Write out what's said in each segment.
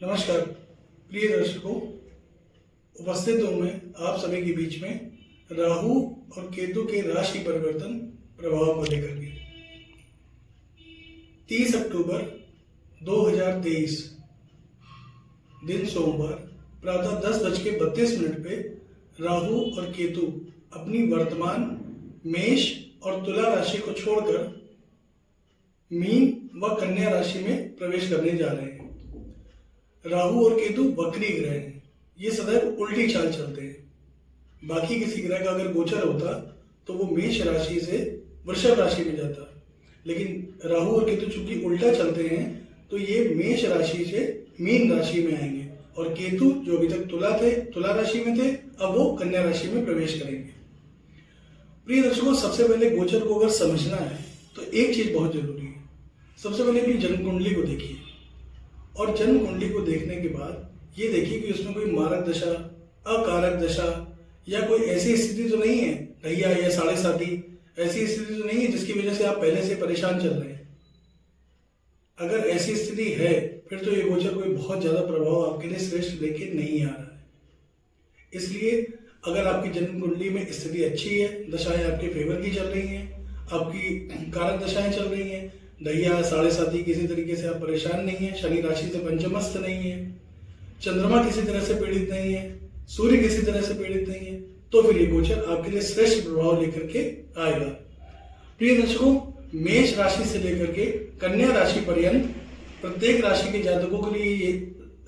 नमस्कार प्रिय दर्शकों, उपस्थित हूँ मैं आप सभी के बीच में राहु और केतु के राशि परिवर्तन प्रभाव को लेकर के। 30 अक्टूबर 2023 दिन सोमवार प्रातः 10:32 पे राहु और केतु अपनी वर्तमान मेष और तुला राशि को छोड़कर मीन व कन्या राशि में प्रवेश करने जा रहे हैं। राहु और केतु वक्री ग्रह हैं, ये सदैव उल्टी चाल चलते हैं। बाकी किसी ग्रह का अगर गोचर होता तो वो मेष राशि से वृषभ राशि में जाता, लेकिन राहु और केतु चूंकि उल्टा चलते हैं तो ये मेष राशि से मीन राशि में आएंगे और केतु जो अभी तक तुला राशि में थे अब वो कन्या राशि में प्रवेश करेंगे। प्रिय दर्शकों, सबसे पहले गोचर को अगर समझना है तो एक चीज बहुत जरूरी है। सबसे पहले अपनी जन्म कुंडली को देखिए और जन्म कुंडली को देखने के बाद ये देखिए कि उसमें कोई मारक दशा, अकारक दशा या कोई ऐसी स्थिति तो नहीं है, ढैया या साढ़े साथी, ऐसी स्थिति तो नहीं है जिसकी वजह से आप पहले से परेशान चल रहे हैं। अगर ऐसी स्थिति है फिर तो ये गोचर कोई बहुत ज्यादा प्रभाव आपके लिए श्रेष्ठ लेके नहीं आ रहा है। इसलिए अगर आपकी जन्म कुंडली में स्थिति अच्छी है, दशाएं आपके फेवर की चल रही हैं, आपकी कारक दशाएं चल रही हैं, दैया साढ़े साथी किसी तरीके से आप परेशान नहीं है, शनि राशि से पंचमस्त नहीं है, चंद्रमा किसी तरह से पीड़ित नहीं है, सूर्य किसी तरह से पीड़ित नहीं है, तो फिर ये गोचर आपके लिए श्रेष्ठ प्रभाव लेकर के आएगा। प्रिय दर्शकों, मेष राशि से लेकर के कन्या राशि पर्यंत प्रत्येक राशि के जातकों के लिए ये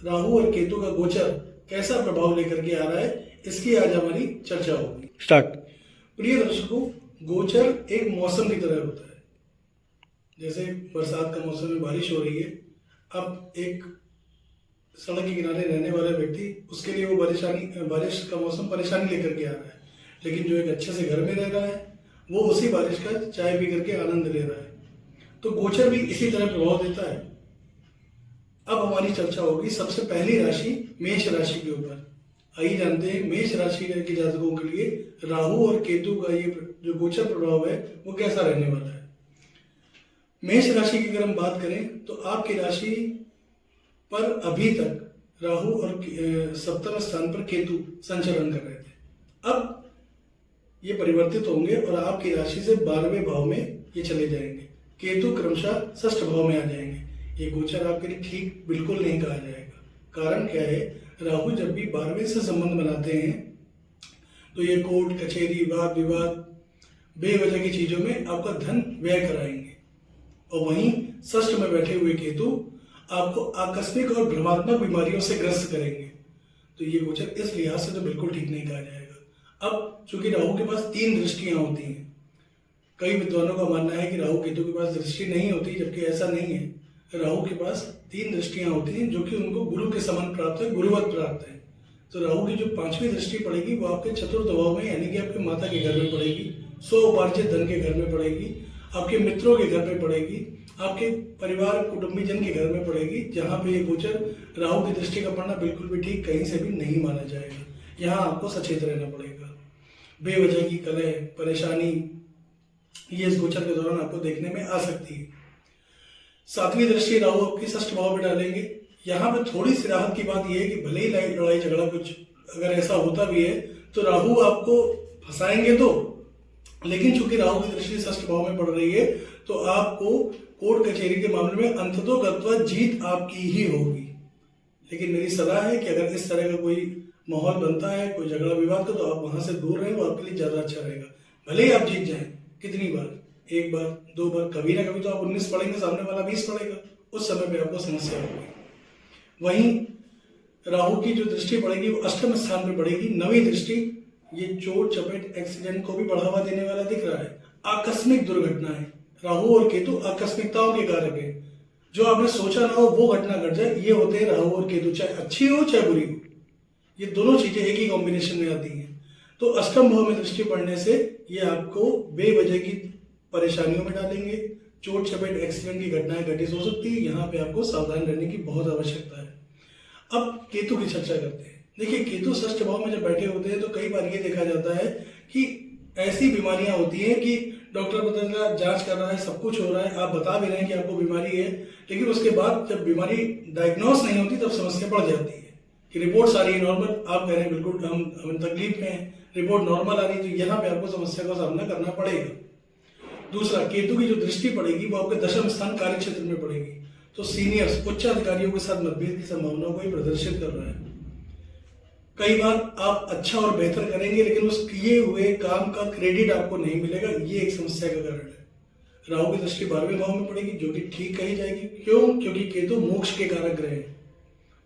राहु और केतु का गोचर कैसा प्रभाव लेकर के आ रहा है, इसकी आज हमारी चर्चा होगी। स्टार्ट। प्रिय दर्शकों, गोचर एक मौसम की तरह होता है। जैसे बरसात का मौसम में बारिश हो रही है, अब एक सड़क के किनारे रहने वाला व्यक्ति, उसके लिए वो बारिश का मौसम परेशानी लेकर के आ रहा है, लेकिन जो एक अच्छे से घर में रह रहा है वो उसी बारिश का चाय पी करके आनंद ले रहा है। तो गोचर भी इसी तरह प्रभाव देता है। अब हमारी चर्चा होगी सबसे पहली राशि मेष राशि के ऊपर। आइए जानते हैं मेष राशि के जातकों के लिए राहु और केतु का ये जो गोचर प्रभाव है वो कैसा रहने वाला है। मेष राशि की अगर हम बात करें तो आपकी राशि पर अभी तक राहु और सप्तम स्थान पर केतु संचरण कर रहे थे। अब ये परिवर्तित होंगे और आपकी राशि से 12वें भाव में ये चले जाएंगे। केतु क्रमशः 6ठ भाव में आ जाएंगे। ये गोचर आपके लिए ठीक बिल्कुल नहीं कहा जाएगा। कारण क्या है, राहु जब भी 12वें से संबंध बनाते हैं तो ये कोर्ट कचहरी वाद विवाद बेवजह की चीजों में आपका धन व्यय कराएंगे, और वहीं 6ठ में बैठे हुए केतु आपको आकस्मिक और भ्रमात्मक बीमारियों से ग्रस्त करेंगे। तो ये गोचर इस लिहाज से तो बिल्कुल ठीक नहीं कहा जाएगा। अब चूंकि राहु के पास 3 दृष्टियां होती हैं, कई विद्वानों का मानना है कि राहु केतु के पास दृष्टि नहीं होती, जबकि ऐसा नहीं है। राहु के पास 3 दृष्टियां होती हैं जो कि उनको गुरु के समान प्राप्त है, गुरुवत प्राप्त है। तो राहु की जो 5वीं दृष्टि पड़ेगी वो आपके चतुर्थ भाव में, यानी कि आपके माता के घर में पड़ेगी, स्वउपार्जित धन के घर में पड़ेगी, आपके मित्रों के घर में पड़ेगी, आपके परिवार कुटुंबीजन के घर में पड़ेगी, जहां पे ये गोचर राहु की दृष्टि का पड़ना बिल्कुल भी ठीक कहीं से भी नहीं माना जाएगा। यहाँ आपको सचेत रहना पड़ेगा। बेवजह की कलह परेशानी ये इस गोचर के दौरान आपको देखने में आ सकती है। 7वीं दृष्टि राहु आपकी 6ठ भाव में डालेंगे। यहाँ पे थोड़ी सी राहत की बात यह है कि भले ही लड़ाई झगड़ा कुछ अगर ऐसा होता भी है तो राहु आपको फंसाएंगे तो, लेकिन चूंकि राहु की दृष्टि 6ठ भाव में पड़ रही है तो आपको कोर्ट कचहरी के मामले में अंततोगत्वा जीत आपकी ही होगी। लेकिन मेरी सलाह है कि अगर इस तरह का कोई माहौल बनता है, कोई झगड़ा विवाद का, तो आप वहां से दूर रहें, वो आपके लिए ज्यादा अच्छा रहेगा। भले ही आप जीत जाएं, कितनी बार, 1 बार 2 बार, कभी ना कभी तो आप 19 पढ़ेंगे, सामने वाला 20 पढ़ेगा, उस समय पे आपको समस्या होगी। वहीं राहु की जो दृष्टि पड़ेगी वो 8वें स्थान पर पड़ेगी। 9वीं दृष्टि ये चोट चपेट एक्सीडेंट को भी बढ़ावा देने वाला दिख रहा है। आकस्मिक दुर्घटनाएं, राहु और केतु आकस्मिकताओं के कारक है। जो आपने सोचा ना हो वो घटना घट जाए, ये होते हैं राहु और केतु, चाहे अच्छी हो चाहे बुरी हो। ये दोनों चीजें एक ही कॉम्बिनेशन में आती हैं। तो 8वें भाव में दृष्टि पड़ने से ये आपको बेवजह की परेशानियों में डालेंगे। चोट चपेट एक्सीडेंट की घटनाएं घटित हो सकती है, यहाँ पे आपको सावधान रहने की बहुत आवश्यकता है। अब केतु की चर्चा करते हैं। देखिए, केतु 6ठ भाव में जब बैठे होते हैं तो कई बार ये देखा जाता है कि ऐसी बीमारियां होती हैं कि डॉक्टर पता चला जांच कर रहा है, सब कुछ हो रहा है, आप बता भी रहे हैं कि आपको बीमारी है, लेकिन उसके बाद जब बीमारी डायग्नोस नहीं होती तब समस्या बढ़ जाती है कि रिपोर्ट्स आ रही है नॉर्मल, आप कह रहे हैं बिल्कुल हम तकलीफ में हैं, रिपोर्ट नॉर्मल आ रही है, तो यहाँ पे आपको समस्या का सामना करना पड़ेगा। दूसरा, केतु की जो दृष्टि पड़ेगी वो आपके दशम स्थान कार्य क्षेत्र में पड़ेगी, तो सीनियर्स उच्च अधिकारियों के साथ मतभेद की संभावना को ही प्रदर्शित कर रहा है। कई बार आप अच्छा और बेहतर करेंगे लेकिन उस किए हुए काम का क्रेडिट आपको नहीं मिलेगा, ये एक समस्या का कारण है। राहु की दृष्टि 12वें भाव में पड़ेगी जो कि ठीक कही जाएगी। क्यों? क्योंकि केतु मोक्ष के कारक ग्रह हैं,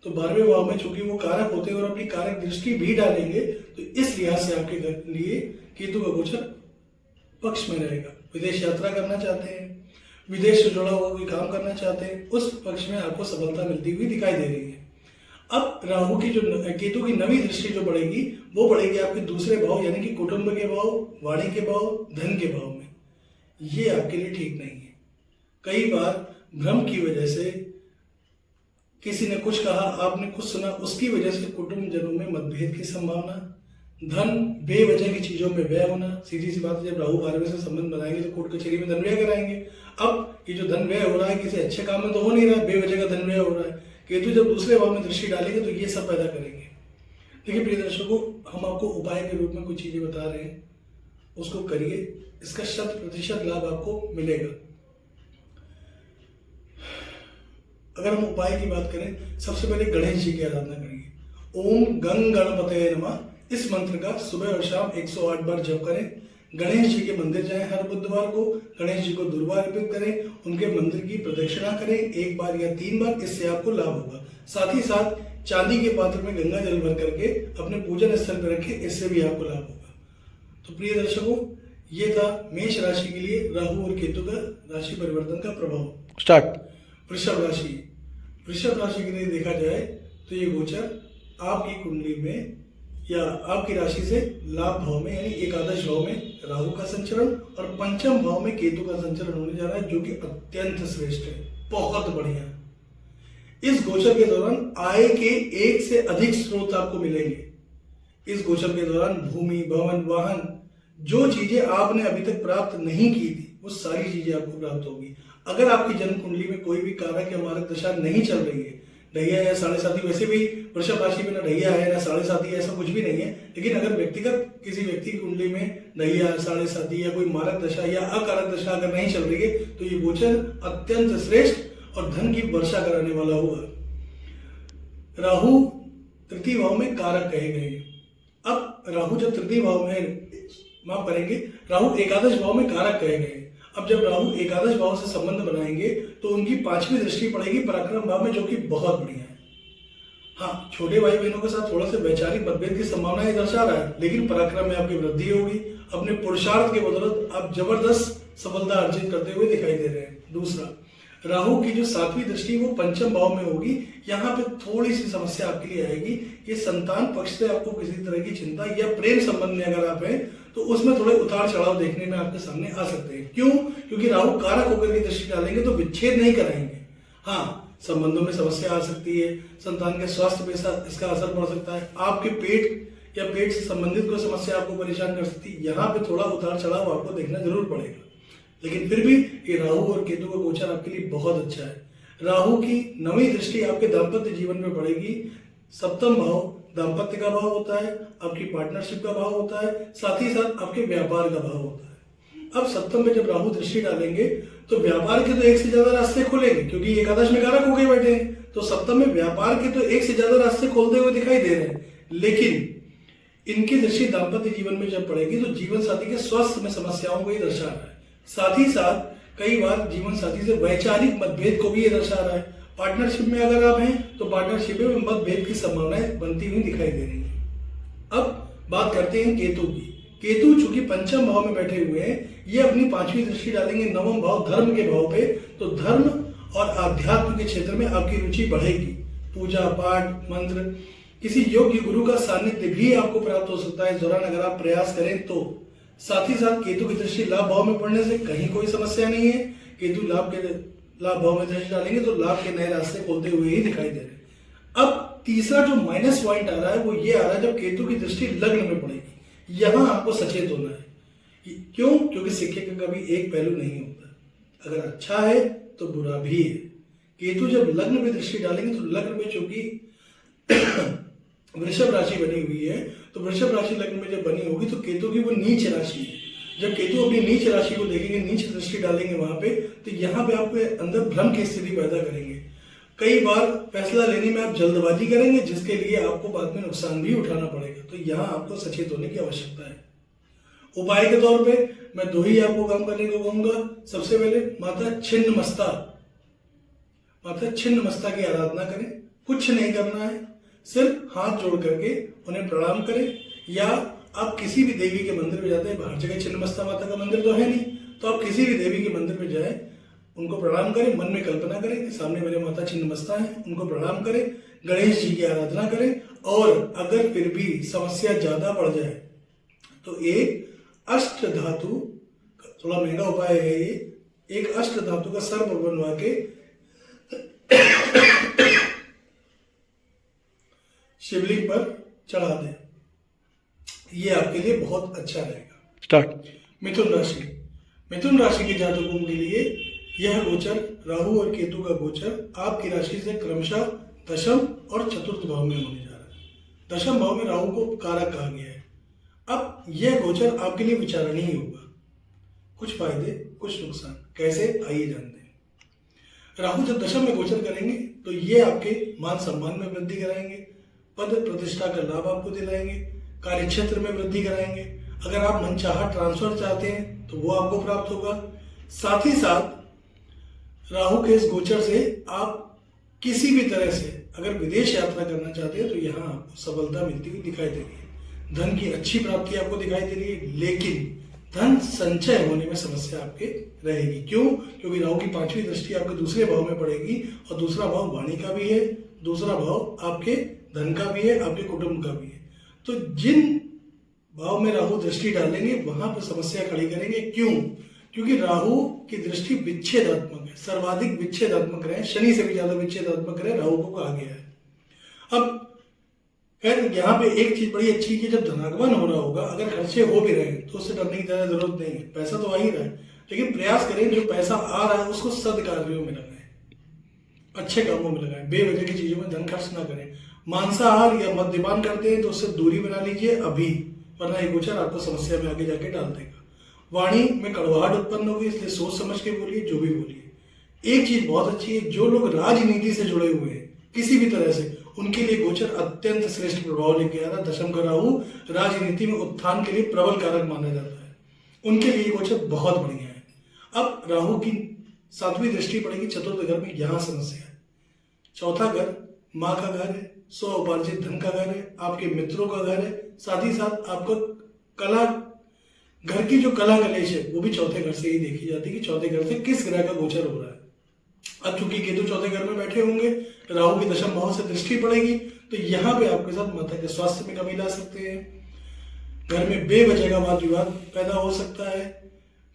तो 12वें भाव में चूंकि वो कारक होते हैं और अपनी कारक दृष्टि भी डालेंगे, तो इस लिहाज से आपके लिए केतु का गोचर पक्ष में रहेगा। विदेश यात्रा करना चाहते हैं, विदेश से जुड़ा हुआ कोई काम करना चाहते हैं, उस पक्ष में आपको सफलता मिलती हुई दिखाई दे रही है। अब राहु की जो केतु की नवी दृष्टि जो बढ़ेगी वो बढ़ेगी आपके दूसरे भाव यानी कि कुटुंब के भाव, वाणी के भाव, धन के भाव में। ये आपके लिए ठीक नहीं है। कई बार भ्रम की वजह से किसी ने कुछ कहा, आपने कुछ सुना, उसकी वजह से कुटुंब जनों में मतभेद की संभावना, धन बेवजह की चीजों में व्यय होना। सीधी सी बात है, जब राहु 12वें से संबंध बनाएंगे तो कोर्ट कचहरी में धन व्यय कराएंगे। अब ये जो धन व्यय हो रहा है किसी अच्छे काम में तो हो नहीं रहा है, बेवजह का धन व्यय हो रहा है। केतु जब दूसरे भाव में दृष्टि डालेंगे तो ये सब पैदा करेंगे। देखिए प्रिय दर्शकों, हम आपको उपाय के रूप में कुछ चीजें बता रहे हैं, उसको करिए, इसका 100% लाभ आपको मिलेगा। अगर हम उपाय की बात करें, सबसे पहले गणेश जी की आराधना करिए। ओम गंग गणपतये नमः इस मंत्र का सुबह और शाम 108 बार जप करें। गणेश जी के मंदिर जाएं हर बुधवार को, गणेश जी को दुर्वा अर्पित करें, उनके मंदिर की प्रदक्षिणा करें 1 बार या 3 बार, इससे आपको लाभ होगा। साथ ही साथ चांदी के पात्र में गंगा जल भर करके अपने पूजन स्थल पर रखें, इससे भी आपको लाभ होगा। तो प्रिय दर्शकों, ये था मेष राशि के लिए राहु और केतु का राशि परिवर्तन का प्रभाव। स्टार्ट। वृषभ राशि, वृषभ राशि के लिए देखा जाए तो ये गोचर आपकी कुंडली में या आपकी राशि से लाभ भाव में यानी एकादश भाव में राहु का संचरण और पंचम भाव में केतु का संचरण होने जा रहा है, जो कि अत्यंत श्रेष्ठ है, बहुत बढ़िया। इस गोचर के दौरान आय के 1 से अधिक स्रोत आपको मिलेंगे। इस गोचर के दौरान भूमि, भवन, वाहन, जो चीजें आपने अभी तक प्राप्त नहीं की थी वो सारी चीजें आपको प्राप्त होगी। अगर आपकी जन्म कुंडली में कोई भी कारक या मारक दशा नहीं चल रही है, ढैया या साढ़े साथी, वैसे भी वृषभ राशि में ना ढैया है ना साढ़े साथी है, ऐसा कुछ भी नहीं है, लेकिन अगर व्यक्तिगत किसी व्यक्ति की कुंडली में ढैया, साढ़े साथी या कोई मारक दशा या अकारक दशा अगर नहीं चल रही है तो ये गोचर अत्यंत श्रेष्ठ और धन की वर्षा कराने वाला होगा। राहु तृतीय भाव में कारक कहे गए। अब राहु जब तृतीय भाव में, माफ करेंगे, राहु एकादश भाव में कारक कहे गए। अब जब राहु एकादश भाव से संबंध बनाएंगे तो उनकी 5वीं दृष्टि पड़ेगी पराक्रम भाव में, जो कि बहुत बढ़िया है। हाँ, छोटे भाई बहनों के साथ थोड़ा सा वैचारिक मतभेद की संभावना दर्शा रहा है, लेकिन पराक्रम में आपकी वृद्धि होगी। अपने पुरुषार्थ के बदौलत आप जबरदस्त सफलता अर्जित करते हुए दिखाई दे रहे हैं। दूसरा, राहु की जो 7वीं दृष्टि वो पंचम भाव में होगी। यहाँ पे थोड़ी सी समस्या आपके लिए आएगी कि संतान पक्ष से आपको किसी तरह की चिंता या प्रेम संबंध में अगर आप हैं तो उसमें थोड़े उतार चढ़ाव देखने में आपके सामने आ सकते हैं। क्यों? क्योंकि राहु कारक होकर की दृष्टि डालेंगे तो विच्छेद नहीं कराएंगे। हाँ, संबंधों में समस्या आ सकती है, संतान के स्वास्थ्य पे इसका असर पड़ सकता है, आपके पेट या पेट से संबंधित कोई समस्या आपको परेशान कर सकती है। यहाँ पे थोड़ा उतार चढ़ाव आपको देखना जरूर पड़ेगा, लेकिन फिर भी ये राहु और केतु का गोचर आपके लिए बहुत अच्छा है। राहु की 9वीं दृष्टि आपके दाम्पत्य जीवन में पड़ेगी। 7वां भाव दाम्पत्य का भाव होता है, आपकी पार्टनरशिप का भाव होता है, साथ ही साथ आपके व्यापार का भाव होता है। अब 7वें में जब राहु दृष्टि डालेंगे तो व्यापार के तो 1 से ज्यादा रास्ते खुलेंगे, क्योंकि एकादश में कारक होके बैठे हैं, तो 7वें में व्यापार के तो 1 से ज्यादा रास्ते खोलते हुए दिखाई दे रहे हैं। लेकिन इनकी दृष्टि दाम्पत्य जीवन में जब पड़ेगी तो जीवन साथी के स्वास्थ्य में समस्याओं को ही दर्शा रहा है। साथ ही साथ कई बार जीवन साथी से वैचारिक मतभेद को भी ये दर्शा रहा है। पार्टनरशिप में अगर आप हैं तो पार्टनरशिप में मतभेद की संभावनाएं बनती हुई दिखाई दे रही है। अब बात करते हैं केतु की। केतु चूंकि पंचम भाव में बैठे हुए हैं, ये अपनी 5वीं दृष्टि डालेंगे 9वां भाव धर्म के भाव पे, तो धर्म और आध्यात्म के क्षेत्र में आपकी रुचि बढ़ेगी। पूजा पाठ, मंत्र, किसी योग्य गुरु का सानिध्य भी आपको प्राप्त हो सकता है इस दौरान अगर आप प्रयास करें तो। साथ ही साथ केतु की दृष्टि लाभ भाव में पड़ने से कहीं कोई समस्या नहीं है। केतु लाभ भाव में दृष्टि डालेंगे तो लाभ के नए रास्ते खोलते हुए ही दिखाई दे रहे हैं। अब तीसरा जो माइनस पॉइंट आ रहा है वो ये आ रहा है जब केतु की दृष्टि लग्न में पड़ेगी। यहां आपको सचेत होना है। क्यों? क्योंकि सिक्के का कभी एक पहलू नहीं होता, अगर अच्छा है तो बुरा भी है। केतु जब लग्न में दृष्टि डालेंगे तो लग्न में चूंकि वृषभ राशि बनी हुई है, तो वृषभ राशि लग्न में जब बनी होगी तो केतु की वो नीच राशि है। जब केतु अपनी नीच राशि को देखेंगे, नीच दृष्टि डालेंगे वहां पे, तो यहाँ पे आपके अंदर भ्रम की स्थिति पैदा करेंगे। कई बार फैसला लेने में आप जल्दबाजी करेंगे, जिसके लिए आपको बाद में नुकसान भी उठाना पड़ेगा। तो यहाँ आपको सचेत होने की आवश्यकता है। उपाय के तौर पे मैं दो ही आपको काम करने को कहूंगा। सबसे पहले माता छिन्नमस्ता, माता छिन्नमस्ता की आराधना करें। कुछ नहीं करना है, सिर्फ हाथ जोड़ करके उन्हें प्रणाम करें, या आप किसी भी देवी के मंदिर में जाते हैं, हर जगह छिन्नमस्ता माता का मंदिर तो है नहीं, तो आप किसी भी देवी के मंदिर में जाएं, उनको प्रणाम करें, मन में कल्पना करें कि सामने मेरे माता छिन्नमस्ता हैं, उनको प्रणाम करें, गणेश जी की आराधना करें। और अगर फिर भी समस्या ज्यादा बढ़ जाए तो एक अष्ट धातु, थोड़ा महंगा उपाय है ये, एक अष्ट धातु का सर्प बनवा के शिवलिंग पर चढ़ा दें, ये आपके लिए बहुत अच्छा रहेगा। स्टार्ट। मिथुन राशि, मिथुन राशि के जातकों के लिए यह गोचर, राहु और केतु का गोचर आपकी राशि से क्रमशः दशम और चतुर्थ भाव में होने जा रहा है। दशम भाव में राहु को कारक कहा गया है। अब यह गोचर आपके लिए विचारणीय होगा, कुछ फायदे कुछ नुकसान, कैसे आइए जानते हैं। राहु जब दशम में गोचर करेंगे तो ये आपके मान सम्मान में वृद्धि कराएंगे, पद प्रतिष्ठा का लाभ आपको दिलाएंगे, कार्य क्षेत्र में वृद्धि कराएंगे। अगर आप मनचाहा ट्रांसफर चाहते हैं तो वो आपको प्राप्त होगा। साथ ही साथ राहु के इस गोचर से आप किसी भी तरह से अगर विदेश यात्रा करना चाहते हैं तो यहाँ आपको सफलता मिलती हुई दिखाई दे रही है। धन की अच्छी प्राप्ति आपको दिखाई दे रही है, लेकिन धन संचय होने में समस्या आपके रहेगी। क्यों? क्योंकि राहु की पांचवी दृष्टि आपके दूसरे भाव में पड़ेगी, और दूसरा भाव वाणी का भी है, दूसरा भाव आपके धन का भी है, आपके कुटुंब का भी है। तो जिन भाव में राहु दृष्टि डालेंगे वहां पर समस्या खड़ी करेंगे। क्यों? क्योंकि राहु की दृष्टि विच्छेदात्मक है, सर्वाधिक विच्छेदात्मक रहे, शनि से भी ज्यादा विच्छेदात्मक रहे, राहु को कहा गया है। अब खैर यहाँ पे एक चीज बड़ी अच्छी कि जब धनागमन हो रहा होगा, अगर खर्चे हो भी रहे हैं तो उससे डरने की ज्यादा जरूरत नहीं है, पैसा तो आ ही रहा है, लेकिन प्रयास करें जो पैसा आ रहा है उसको सदकार्यों में लगाएं, अच्छे कामों में लगाएं, बेवजह की चीजों में धन खर्च ना करें। मांसाहार या मद्यपान करते हैं तो उससे दूरी बना लीजिए अभी, वरना ये गोचर आपको समस्या में आगे जाके डाल देगा। वाणी में कड़वाहट उत्पन्न होगी, इसलिए सोच समझ के बोलिए, जो भी बोलिए। एक चीज बहुत अच्छी है, जो लोग राजनीति से जुड़े हुए हैं किसी भी तरह से, उनके लिए गोचर अत्यंत श्रेष्ठ प्रभाव लेके आ रहा है। दशम का राहु राजनीति में उत्थान के लिए प्रबल कारक माना जाता है, उनके लिए गोचर बहुत बढ़िया है। अब राहु की सातवीं दृष्टि पड़ेगी चतुर्थ घर में, यहां समस्या है। चौथा घर माँ का घर है, स्व उपार्जित धन का घर है, आपके मित्रों का घर है, साथ ही साथ आपको कला, घर की जो कला कलेश है वो भी चौथे घर से ही देखी जाती है कि चौथे घर से किस ग्रह का गोचर हो रहा है। अब चूंकि केतु चौथे घर में बैठे होंगे, राहु की दशम भाव से दृष्टि पड़ेगी, तो यहाँ पे आपके साथ माता के स्वास्थ्य में कमी ला सकते हैं। घर में बेवजह का वाद विवाद पैदा हो सकता है।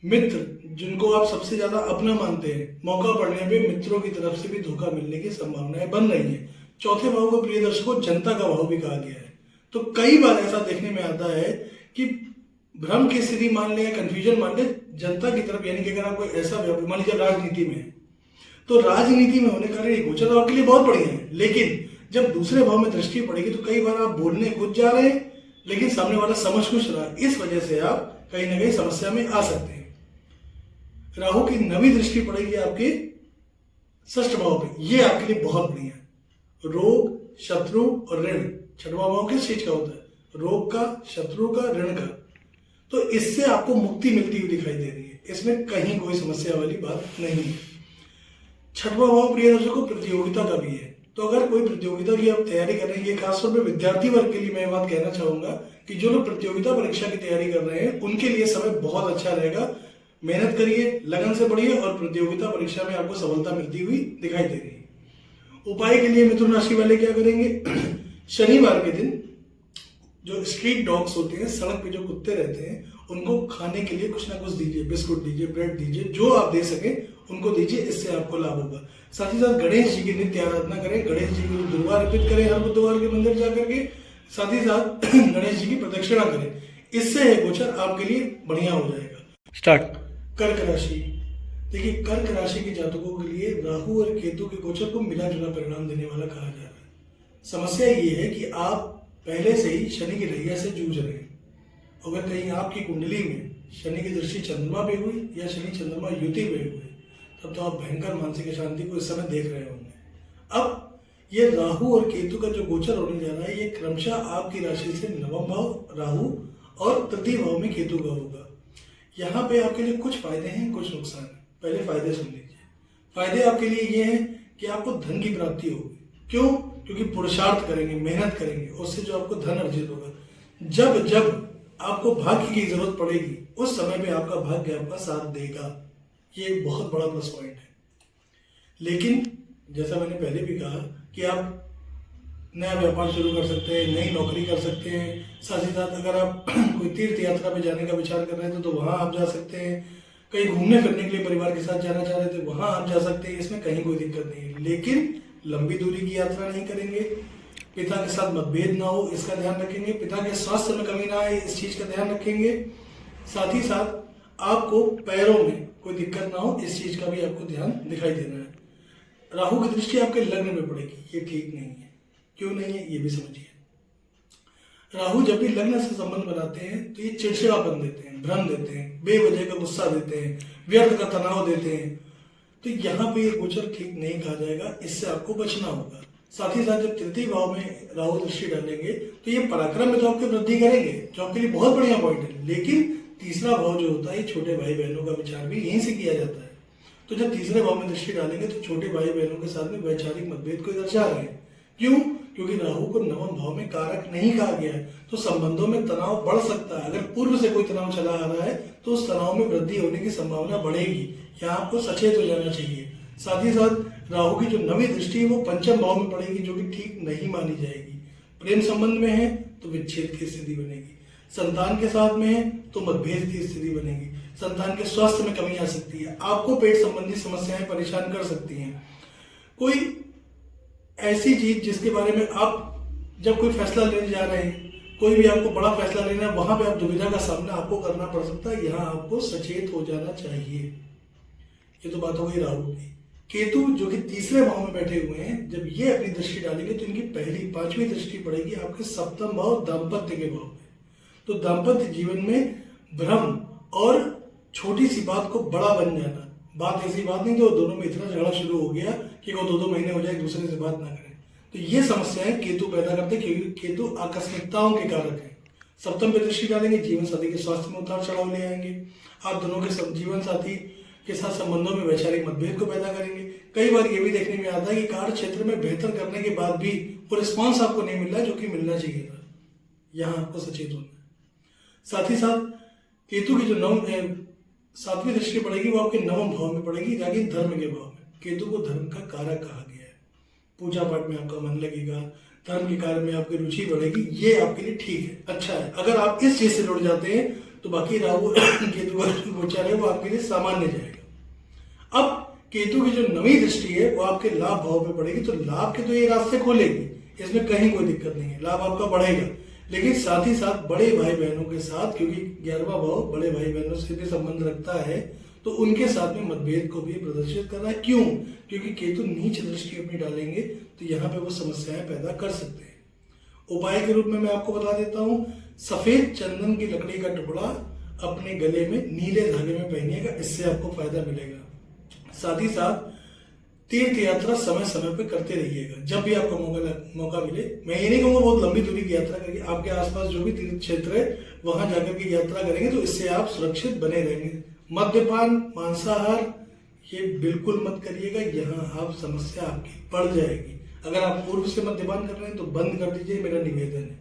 मित्र जिनको आप सबसे ज्यादा अपना मानते हैं, मौका पड़ने पे मित्रों की तरफ से भी धोखा मिलने की संभावनाएं बन रही है। चौथे भाव को प्रिय दर्शकों जनता का भाव भी कहा गया है। तो कई बार ऐसा देखने में आता है कि भ्रम की स्थिति मान ले या कंफ्यूजन मान ले जनता की तरफ, यानी कि अगर आप कोई ऐसा व्यापार मान लीजिए राजनीति में है, तो राजनीति में होने का ये गोचर आपके लिए बहुत बढ़िया है, लेकिन जब दूसरे भाव में दृष्टि पड़ेगी तो कई बार आप बोलने कूद जा रहे हैं लेकिन सामने वाला समझ कुछ रहा है, इस वजह से आप कहीं ना कहीं समस्या में आ सकते हैं। राहु की नवी दृष्टि पड़ेगी आपके षष्ठ भाव पे, ये आपके लिए बहुत बढ़िया है। रोग, शत्रु और ऋण, छठवां भाव किस चीज का होता है? रोग का, शत्रु का, ऋण का। तो इससे आपको मुक्ति मिलती हुई दिखाई दे रही है, इसमें कहीं कोई समस्या वाली बात नहीं है। छठवां भाव प्रिय दर्शकों प्रतियोगिता का भी है, तो अगर कोई प्रतियोगिता की आप तैयारी कर रहे हैं, खासतौर पर विद्यार्थी वर्ग के लिए मैं बात कहना चाहूंगा कि जो लोग प्रतियोगिता परीक्षा की तैयारी कर रहे हैं उनके लिए समय बहुत अच्छा रहेगा। मेहनत करिए, लगन से पढ़िए और प्रतियोगिता परीक्षा में आपको सफलता मिलती हुई दिखाई दे रही है। उपाय के लिए मिथुन राशि वाले क्या करेंगे? शनिवार के दिन जो स्ट्रीट डॉग्स होते हैं, सड़क पे जो कुत्ते रहते हैं, उनको खाने के लिए कुछ ना कुछ दीजिए, बिस्कुट दीजिए, ब्रेड दीजिए, जो आप दे सके उनको दीजिए, इससे आपको लाभ होगा। साथ ही साथ गणेश जी की नित्य आराधना करें, गणेश जी को दुर्वा अर्पित करें हर बुधवार के मंदिर जाकर के, साथ ही साथ गणेश जी की प्रदक्षिणा करें। इससे है गोचर आपके लिए बढ़िया हो जाएगा। स्टार्ट। कर्क राशि। देखिए, कर्क राशि के जातकों के लिए राहु और केतु के गोचर को मिला जुला परिणाम देने वाला कहा जा रहा है। समस्या ये है कि आप पहले से ही शनि की ढैया से जूझ रहे हैं। अगर कहीं आपकी कुंडली में शनि की दृष्टि चंद्रमा पे हुई या शनि चंद्रमा युति पे हुई, तब तो आप भयंकर मानसिक अशांति को इस समय देख रहे होंगे। अब ये राहु और केतु का जो गोचर होने जा रहा है, ये क्रमशः आपकी राशि से नवम भाव राहु और तृतीय भाव में केतु का होगा। यहाँ पे आपके लिए कुछ फायदे हैं, कुछ नुकसान है। पहले फायदे सुन लीजिए। फायदे आपके लिए ये हैं कि आपको धन की प्राप्ति होगी। क्यों? क्योंकि पुरुषार्थ करेंगे, मेहनत करेंगे, उससे जो आपको धन अर्जित होगा। जब जब आपको भाग्य की जरूरत पड़ेगी, उस समय पे आपका भाग्य आपका साथ देगा। ये एक बहुत बड़ा प्लस पॉइंट है। लेकिन जैसा मैंने पहले भी कहा कि आप नया व्यापार शुरू कर सकते हैं, नई नौकरी कर सकते हैं। साथ ही साथ अगर आप कोई तीर्थ यात्रा पे जाने का विचार कर रहे थे तो वहां आप जा सकते हैं। कहीं घूमने फिरने के लिए परिवार के साथ जाना चाह रहे थे, वहां आप जा सकते हैं। इसमें कहीं कोई दिक्कत नहीं है। लेकिन लंबी दूरी की यात्रा नहीं करेंगे। पिता के साथ मतभेद ना हो, इसका ध्यान रखेंगे। पिता के स्वास्थ्य में कमी ना आए, इस चीज का ध्यान रखेंगे। साथ ही साथ आपको पैरों में कोई दिक्कत ना हो, इस चीज का भी आपको ध्यान दिखाई देना है। राहु की दृष्टि आपके लग्न में पड़ेगी, ये ठीक नहीं है। क्यों नहीं है ये भी समझिए। राहु जब भी लग्न से संबंध बनाते हैं तो ये चिड़चिड़ापन देते हैं, भ्रम देते हैं, बेवजह का गुस्सा देते हैं, व्यर्थ का तनाव देते हैं। तो यहाँ पे ये गोचर ठीक नहीं कहा जाएगा, इससे आपको बचना होगा। साथ ही साथ जब तृतीय भाव में राहु दृष्टि डालेंगे तो ये पराक्रम में तो आपकी वृद्धि करेंगे, जो आपके लिए बहुत बढ़िया पॉइंट है। लेकिन तीसरा भाव जो होता है, छोटे भाई बहनों का विचार भी यहीं से किया जाता है। तो जब तीसरे भाव में दृष्टि डालेंगे तो छोटे भाई बहनों के साथ में वैचारिक मतभेद को दर्शा रहे हैं। क्यों? क्योंकि राहु को नवम भाव में कारक नहीं कहा गया है, तो संबंधों में तनाव बढ़ सकता है। अगर पूर्व से कोई तनाव चला आ रहा है तो उस तनाव में वृद्धि होने की संभावना बढ़ेगी। यहाँ आपको सचेत हो जाना चाहिए। साथ ही साथ राहु की जो नवी दृष्टि है वो पंचम भाव में पड़ेगी, जो कि ठीक नहीं मानी जाएगी। प्रेम संबंध में है तो विच्छेद की स्थिति बनेगी। संतान के साथ में है तो मतभेद की स्थिति बनेगी। संतान के स्वास्थ्य में कमी आ सकती है। आपको पेट संबंधी समस्याएं परेशान कर सकती हैं। कोई ऐसी चीज जिसके बारे में आप जब कोई फैसला लेने जा रहे हैं, कोई भी आपको बड़ा फैसला लेना है, वहां पे आप दुविधा का सामना आपको करना पड़ सकता है। यहाँ आपको सचेत हो जाना चाहिए। ये तो बात हो गई राहु की। केतु जो कि तीसरे भाव में बैठे हुए हैं, जब ये अपनी दृष्टि डालेंगे तो इनकी पहली पांचवी दृष्टि पड़ेगी आपके सप्तम भाव दाम्पत्य के भाव में। तो दाम्पत्य जीवन में भ्रम और छोटी सी बात को बड़ा बन जाना। बात ऐसी बात नहीं तो दोनों में इतना झगड़ा शुरू हो गया कि वो 2-2 महीने हो जाए एक दूसरे से बात ना करें। तो ये समस्याएं केतु पैदा करते, क्योंकि केतु आकस्मिकताओं के कारक है। सप्तम पे दृष्टि डालेंगे, जीवन साथी के स्वास्थ्य में उतार चढ़ाव ले आएंगे। आप दोनों के जीवन साथी के साथ संबंधों में वैचारिक मतभेद को पैदा करेंगे। कई बार ये भी देखने में आता है कि कार्य क्षेत्र में बेहतर करने के बाद भी वो रिस्पॉन्स आपको नहीं मिल रहा है जो कि मिलना चाहिए था। यहाँ आपको सचेत होना है। साथ ही साथ केतु की जो सातवीं दृष्टि पड़ेगी वो आपके नवम भाव में पड़ेगी, यानी धर्म के भाव में। केतु को धर्म का कारक कहा गया है। पूजा पाठ में आपका मन लगेगा, धर्म के कार्य में आपकी रुचि बढ़ेगी। ये आपके लिए ठीक है, अच्छा है। अगर आप इस चीज से जुड़ जाते हैं तो बाकी राहु केतु का गोचर है वो आपके लिए सामान्य जाएगा। अब केतु की जो नवी दृष्टि है वो आपके लाभ भाव में पड़ेगी, तो लाभ के तो ये रास्ते खोलेगी, इसमें कहीं कोई दिक्कत नहीं है। लाभ आपका बढ़ेगा। लेकिन साथ ही साथ बड़े भाई बहनों के साथ, क्योंकि 11वां भाव बड़े भाई बहनों से भी संबंध रखता है, तो उनके साथ में मतभेद को भी प्रदर्शित कर रहा है। क्यों? क्योंकि केतु नीच दृष्टि अपनी डालेंगे तो यहाँ पे वो समस्याएं पैदा कर सकते हैं। उपाय के रूप में मैं आपको बता देता हूँ, सफेद चंदन की लकड़ी का टुकड़ा अपने गले में नीले धागे में पहनिएगा, इससे आपको फायदा मिलेगा। साथ ही साथ तीर्थ यात्रा समय समय पे करते रहिएगा। जब भी आपको मौका मिले, मैं ये नहीं कहूँगा बहुत लंबी दूरी की यात्रा करिए, आपके आसपास जो भी तीर्थ क्षेत्र है वहां जाकर के यात्रा करेंगे तो इससे आप सुरक्षित बने रहेंगे। मद्यपान, मांसाहार ये बिल्कुल मत करिएगा, यहाँ आप समस्या आपकी बढ़ जाएगी। अगर आप पूर्व से मद्यपान कर रहे हैं तो बंद कर दीजिए, मेरा निवेदन है।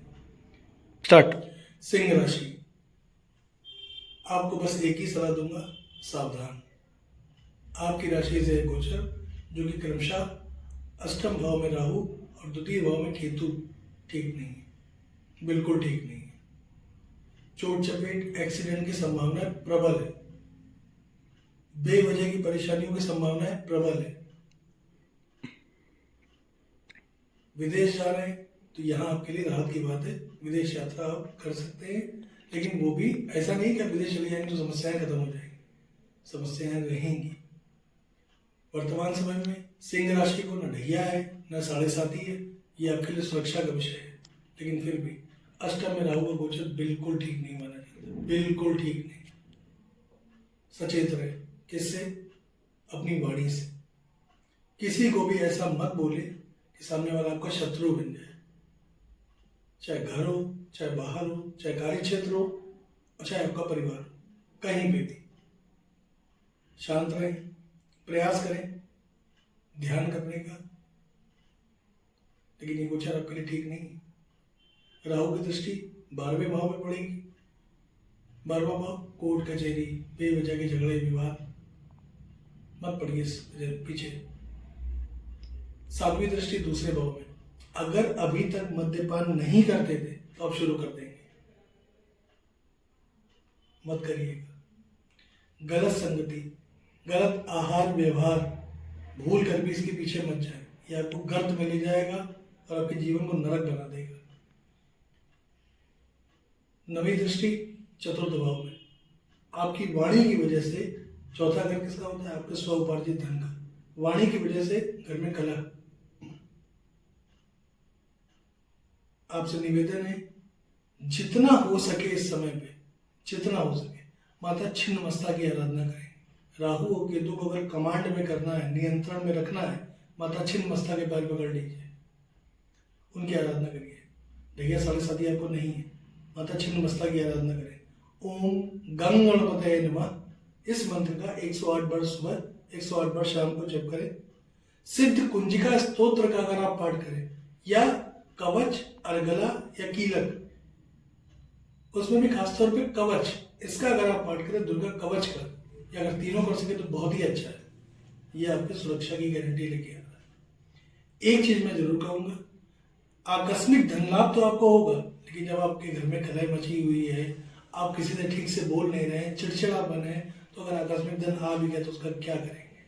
स्टार्ट। सिंह राशि। आपको बस एक ही सलाह दूंगा, सावधान। आपकी राशि से गोचर जो कि क्रमशः अष्टम भाव में राहु और द्वितीय भाव में केतु ठीक नहीं है, बिल्कुल ठीक नहीं है। चोट चपेट, एक्सीडेंट की संभावना प्रबल है। बेवजह की परेशानियों की संभावना प्रबल है। विदेश जा रहे हैं तो यहाँ आपके लिए राहत की बात है, विदेश यात्रा आप कर सकते हैं। लेकिन वो भी ऐसा नहीं कि विदेश चले जाएंगे तो समस्याएं खत्म हो जाएंगी, समस्याएं रहेंगी। वर्तमान समय में सिंह राशि को न ढैया है न साढ़े साथी है, ये आपके लिए सुरक्षा का विषय है। लेकिन फिर भी अष्टम में राहु का गोचर बिल्कुल ठीक नहीं माना जाता, बिल्कुल ठीक नहीं। सचेत रहे, किससे? अपनी वाणी से। किसी को भी ऐसा मत बोले कि सामने वाला आपका शत्रु बन जाए, चाहे घर हो, चाहे बाहर हो, चाहे कार्य क्षेत्र हो, और चाहे आपका परिवार हो, कहीं पे भी। शांत रहें, प्रयास करें ध्यान करने का, लेकिन ये गोचर आपके लिए ठीक नहीं है। राहु की दृष्टि 12वें भाव में पड़ेगी। 12वां भाव कोर्ट कचहरी, बेवजह के झगड़े विवाद, मत पड़िए इस पीछे। 7वीं दृष्टि दूसरे भाव में। अगर अभी तक मद्यपान नहीं करते थे तो अब शुरू कर देंगे, मत करिएगा। गलत संगति, गलत आहार व्यवहार भूल कर भी इसके पीछे मत जाए, ये आपको गर्त में ले जाएगा और आपके जीवन को नरक बना देगा। 9वीं दृष्टि चतुर्थ भाव में। आपकी वाणी की वजह से, चौथा घर किसका होता है? आपके स्व उपार्जित धन का। वाणी की वजह से घर में कलह। आपसे निवेदन है, जितना हो सके इस समय पे, जितना हो सके माता छिन्नमस्ता की आराधना करें। राहु और केतु को अगर कमांड में करना है, नियंत्रण में रखना है, माता छिन्नमस्ता के पैर पकड़ लीजिए, उनकी आराधना करिए। ढैया साढ़े साथी आपको नहीं है, माता छिन्नमस्ता की आराधना करें। ओम गंग गणपतये नमः, इस मंत्र का 108 बार सुबह, 108 बार शाम को जप करें। सिद्ध कुंजिका स्तोत्र का अगर आप पाठ करें, या कवच, अर्गला या कीलक, उसमें भी खासतौर पे कवच, इसका अगर आप पाठ करें, दुर्गा कवच का, या अगर तीनों कर सके तो बहुत ही अच्छा है। ये आपकी सुरक्षा की गारंटी लेके आ रहा है। एक चीज मैं जरूर कहूंगा, आकस्मिक धन लाभ तो आपको होगा, लेकिन जब आपके घर में कलह मची हुई है, आप किसी से ठीक से बोल नहीं रहे हैं, चिड़चिड़ापन है, तो अगर आकस्मिक धन आ भी गया तो उसका क्या करेंगे?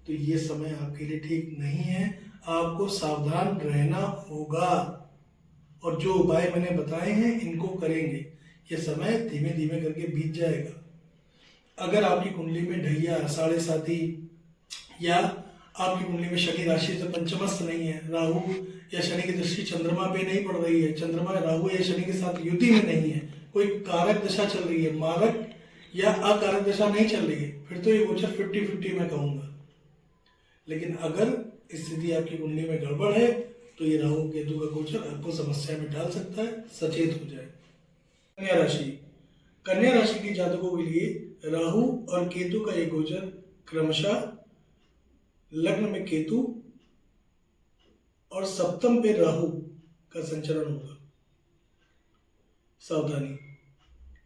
तो ये समय आपके लिए ठीक नहीं है, आपको सावधान रहना होगा। और जो उपाय मैंने बताए हैं इनको करेंगे, ये समय धीमे धीमे करके बीत जाएगा। अगर आपकी कुंडली में ढैया, साढ़े साथी, या आपकी कुंडली में शनि राशि से पंचमस्थ नहीं है, राहु या शनि की दृष्टि चंद्रमा पे नहीं पड़ रही है, चंद्रमा राहु या शनि के साथ युति में नहीं है, कोई कारक दशा चल रही है, मारक या अकारक दशा नहीं चल रही है, फिर तो ये गोचर 50-50 मैं कहूंगा। लेकिन अगर स्थिति आपकी कुंडली में गड़बड़ है तो ये राहु केतु का गोचर आपको समस्या में डाल सकता है, सचेत हो जाए। कन्या राशि, कन्या राशि के जातकों के लिए राहु और केतु का ये गोचर क्रमशः लग्न में केतु और सप्तम पे राहु का संचरण होगा। सावधानी,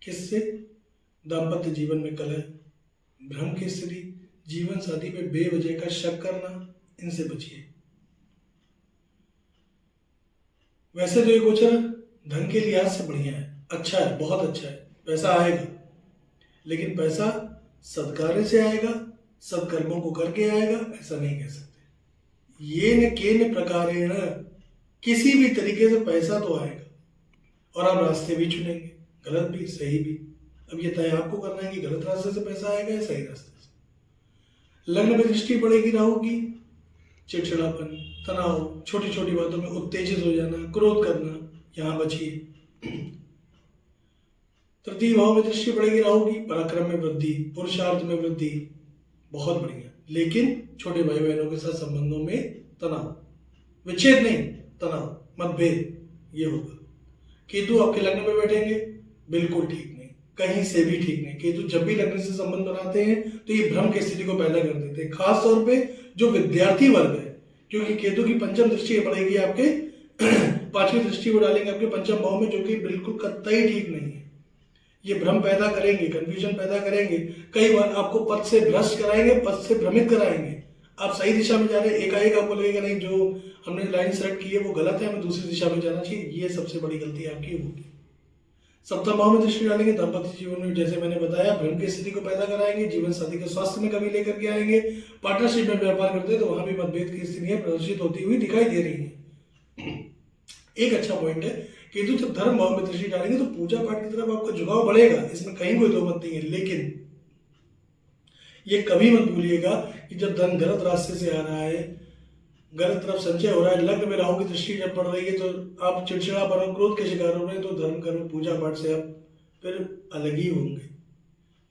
किससे? दाम्पत्य जीवन में कलह, भ्रम की स्थिति, जीवन साथी पे बेवजह का शक करना, इनसे बचिए। वैसे तो ये गोचर धन के लिहाज से बढ़िया है, अच्छा है, बहुत अच्छा है, पैसा आएगा, लेकिन पैसा सत्कार्य से आएगा, सत्कर्मों को करके आएगा, ऐसा नहीं कह सकते। ये न केन प्रकारेण, किसी भी तरीके से पैसा तो आएगा, और आप रास्ते भी चुनेंगे, गलत भी सही भी। अब ये तय आपको करना है कि गलत रास्ते से पैसा आएगा या सही रास्ते से। लग्न में दृष्टि पड़ेगी राहु की, चिड़चिड़ापन, तनाव, छोटी छोटी बातों में उत्तेजित हो जाना, क्रोध करना, यहां बचिए। तृतीय भाव में दृष्टि पड़ेगी राहु की, पराक्रम में वृद्धि, पुरुषार्थ में वृद्धि, बहुत बढ़िया। लेकिन छोटे भाई बहनों के साथ संबंधों में तनाव, विच्छेद नहीं, तनाव, मतभेद, ये होगा। केतु आपके लग्न में बैठेंगे, बिल्कुल ठीक नहीं, कहीं से भी ठीक नहीं। केतु जब भी लग्न से संबंध बनाते हैं तो ये भ्रम की स्थिति को पैदा कर देते हैं, खास तौर पे जो विद्यार्थी वर्ग है, क्योंकि केतु की पंचम दृष्टि पड़ेगी आपके 5वीं दृष्टि को डालेंगे आपके पंचम भाव में, जो कि बिल्कुल कतई ठीक नहीं है। ये भ्रम पैदा करेंगे, कंफ्यूजन पैदा करेंगे, कई बार आपको पथ से भ्रष्ट कराएंगे, पथ से भ्रमित कराएंगे। आप सही दिशा में जा रहे हैं, एकाएक आपको लगेगा नहीं जो हमने लाइन सेलेक्ट की है वो गलत है, हमें दूसरी दिशा में जाना चाहिए, ये सबसे बड़ी गलती आपकी होगी। सप्तम भाव में दृष्टि डालेंगे, दाम्पत्य जीवन में जैसे मैंने बताया भ्रम की स्थिति को पैदा कराएंगे, जीवन साथी के स्वास्थ्य में कमी लेकर के आएंगे। पार्टनरशिप में व्यापार करते हैं तो वहां भी मतभेद की स्थितियां प्रदर्शित होती हुई दिखाई दे रही है। एक अच्छा पॉइंट है केतु जब धर्म भाव में दृष्टि डालेंगे तो पूजा पाठ की तरफ आपका झुकाव बढ़ेगा, इसमें कहीं कोई दो मत नहीं है। लेकिन ये कभी मत भूलिएगा कि जब धन गलत रास्ते से आ रहा है, गलत तरफ संचय हो रहा है, लग्न में राहु की दृष्टि जब पड़ रही है, तो आप चिड़चिड़ापन और क्रोध के शिकार हो रहे हैं, तो धर्म कर्म पूजा पाठ से आप फिर अलग ही होंगे।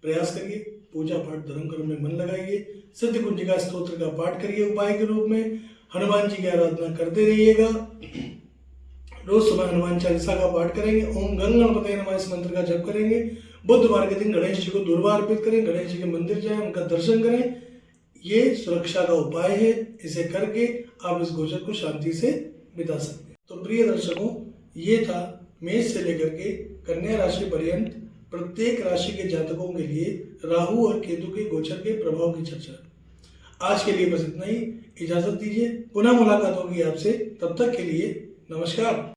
प्रयास करिए, पूजा पाठ धर्म कर्म में मन लगाइए, सिद्ध कुंजिका स्तोत्र का पाठ करिए उपाय के रूप में, हनुमान जी की आराधना करते रहिएगा। रोज सुबह हनुमान चालीसा का पाठ करेंगे, ओम गंग गणपते नमः इस मंत्र का जप करेंगे। बुधवार के दिन गणेश जी को दूर्वा अर्पित करें, गणेश जी के मंदिर जाएं, उनका दर्शन करें। ये सुरक्षा का उपाय है, इसे करके आप इस गोचर को शांति से बिता सकते हैं। तो प्रिय दर्शकों, ये था मेष से लेकर के कन्या राशि पर्यंत प्रत्येक राशि के जातकों के लिए राहु और केतु के गोचर के प्रभाव की चर्चा। आज के लिए बस इतना ही, इजाजत दीजिए, पुनः मुलाकात होगी आपसे, तब तक के लिए नमस्कार।